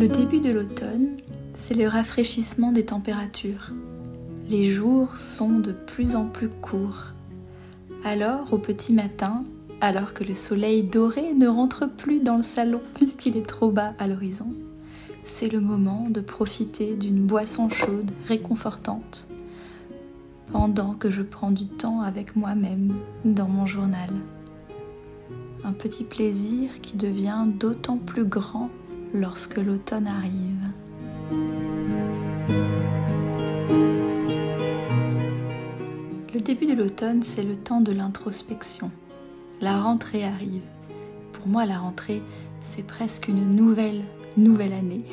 Le début de l'automne, c'est le rafraîchissement des températures. Les jours sont de plus en plus courts. Alors, au petit matin, alors que le soleil doré ne rentre plus dans le salon puisqu'il est trop bas à l'horizon, c'est le moment de profiter d'une boisson chaude réconfortante pendant que je prends du temps avec moi-même dans mon journal. Un petit plaisir qui devient d'autant plus grand lorsque l'automne arrive. Le début de l'automne, c'est le temps de l'introspection. La rentrée arrive. Pour moi, la rentrée, c'est presque une nouvelle année.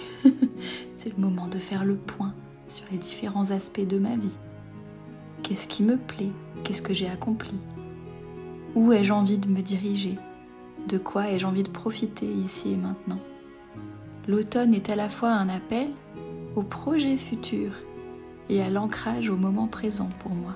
C'est le moment de faire le point sur les différents aspects de ma vie. Qu'est-ce qui me plaît? Qu'est-ce que j'ai accompli? Où ai-je envie de me diriger? De quoi ai-je envie de profiter ici et maintenant? L'automne est à la fois un appel au projet futur et à l'ancrage au moment présent pour moi.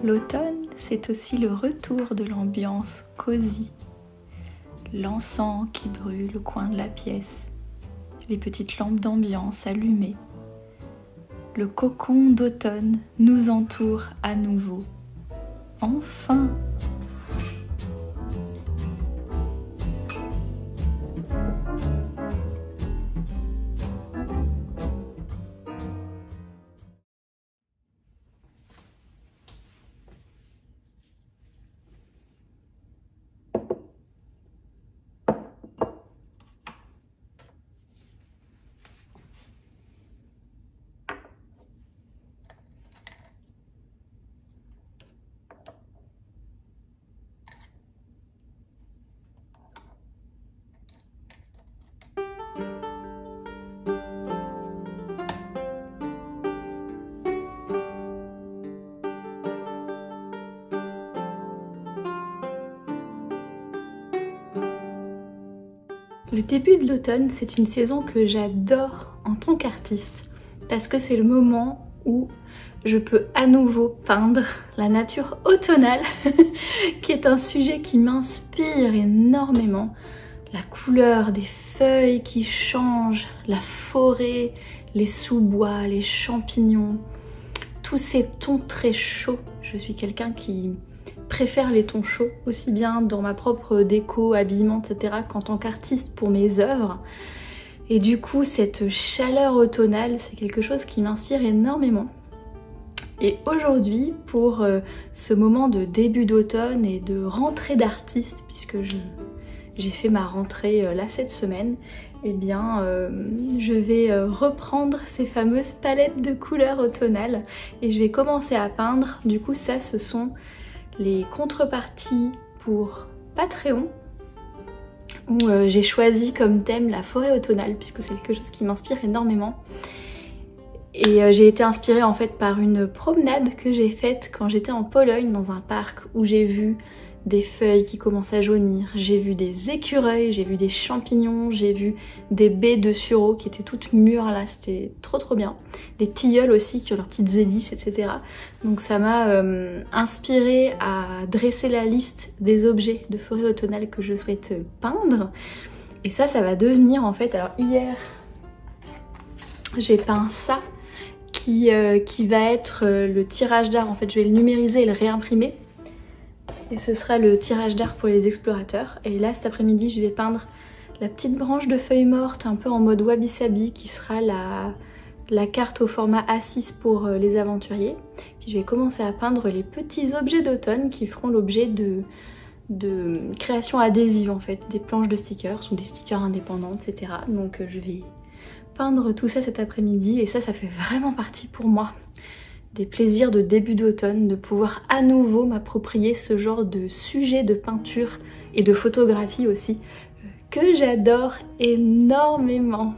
L'automne, c'est aussi le retour de l'ambiance cosy. L'encens qui brûle au coin de la pièce, les petites lampes d'ambiance allumées. Le cocon d'automne nous entoure à nouveau. Enfin! Le début de l'automne, c'est une saison que j'adore en tant qu'artiste parce que c'est le moment où je peux à nouveau peindre la nature automnale qui est un sujet qui m'inspire énormément. La couleur des feuilles qui changent, la forêt, les sous-bois, les champignons, tous ces tons très chauds. Je suis quelqu'un qui préfère les tons chauds, aussi bien dans ma propre déco, habillement, etc. qu'en tant qu'artiste pour mes œuvres. Et du coup, cette chaleur automnale, c'est quelque chose qui m'inspire énormément. Et aujourd'hui, pour ce moment de début d'automne et de rentrée d'artiste, puisque j'ai fait ma rentrée là cette semaine, eh bien je vais reprendre ces fameuses palettes de couleurs automnales et je vais commencer à peindre. Du coup, ça, ce sont les contreparties pour Patreon, où j'ai choisi comme thème la forêt automnale, puisque c'est quelque chose qui m'inspire énormément. Et j'ai été inspirée en fait par une promenade que j'ai faite quand j'étais en Pologne dans un parc où j'ai vu des feuilles qui commencent à jaunir, j'ai vu des écureuils, j'ai vu des champignons, j'ai vu des baies de sureau qui étaient toutes mûres là, c'était trop bien. Des tilleuls aussi qui ont leurs petites hélices, etc. Donc ça m'a inspirée à dresser la liste des objets de forêt automnale que je souhaite peindre. Et ça va devenir en fait, alors hier j'ai peint ça qui qui va être le tirage d'art. En fait, je vais le numériser et le réimprimer. Et ce sera le tirage d'art pour les explorateurs. Et là, cet après-midi, je vais peindre la petite branche de feuilles mortes, un peu en mode wabi-sabi, qui sera la carte au format A6 pour les aventuriers. Puis je vais commencer à peindre les petits objets d'automne qui feront l'objet de création adhésive en fait, des planches de stickers ou des stickers indépendantes, etc. Donc je vais peindre tout ça cet après-midi et ça fait vraiment partie pour moi des plaisirs de début d'automne, de pouvoir à nouveau m'approprier ce genre de sujet de peinture et de photographie aussi, que j'adore énormément.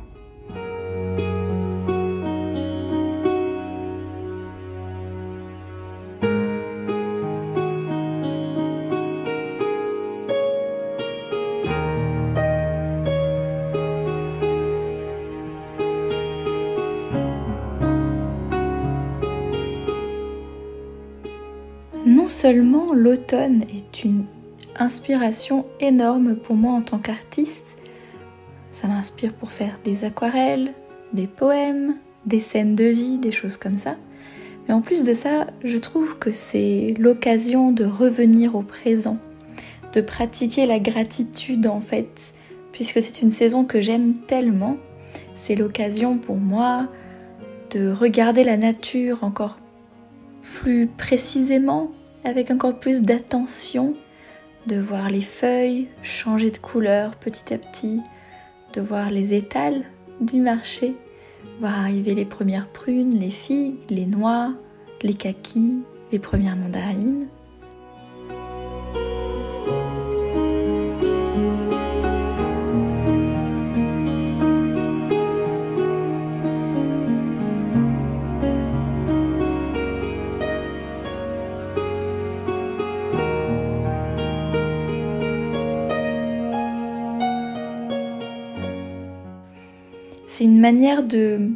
Non seulement l'automne est une inspiration énorme pour moi en tant qu'artiste, ça m'inspire pour faire des aquarelles, des poèmes, des scènes de vie, des choses comme ça. Mais en plus de ça, je trouve que c'est l'occasion de revenir au présent, de pratiquer la gratitude en fait, puisque c'est une saison que j'aime tellement. C'est l'occasion pour moi de regarder la nature encore plus précisément, avec encore plus d'attention, de voir les feuilles changer de couleur petit à petit, de voir les étals du marché, voir arriver les premières prunes, les figues, les noix, les kakis, les premières mandarines. C'est une manière de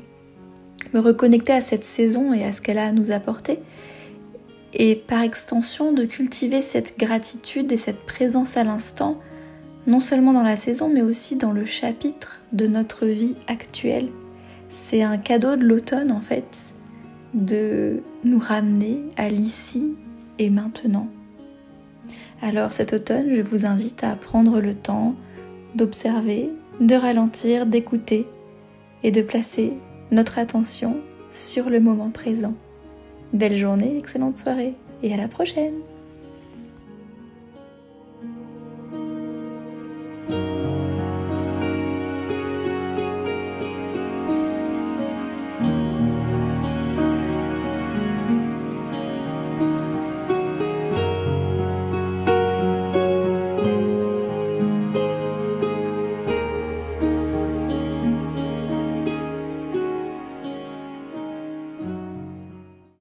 me reconnecter à cette saison et à ce qu'elle a à nous apporter. Et par extension, de cultiver cette gratitude et cette présence à l'instant, non seulement dans la saison, mais aussi dans le chapitre de notre vie actuelle. C'est un cadeau de l'automne, en fait, de nous ramener à l'ici et maintenant. Alors cet automne, je vous invite à prendre le temps d'observer, de ralentir, d'écouter, et de placer notre attention sur le moment présent. Belle journée, excellente soirée et à la prochaine!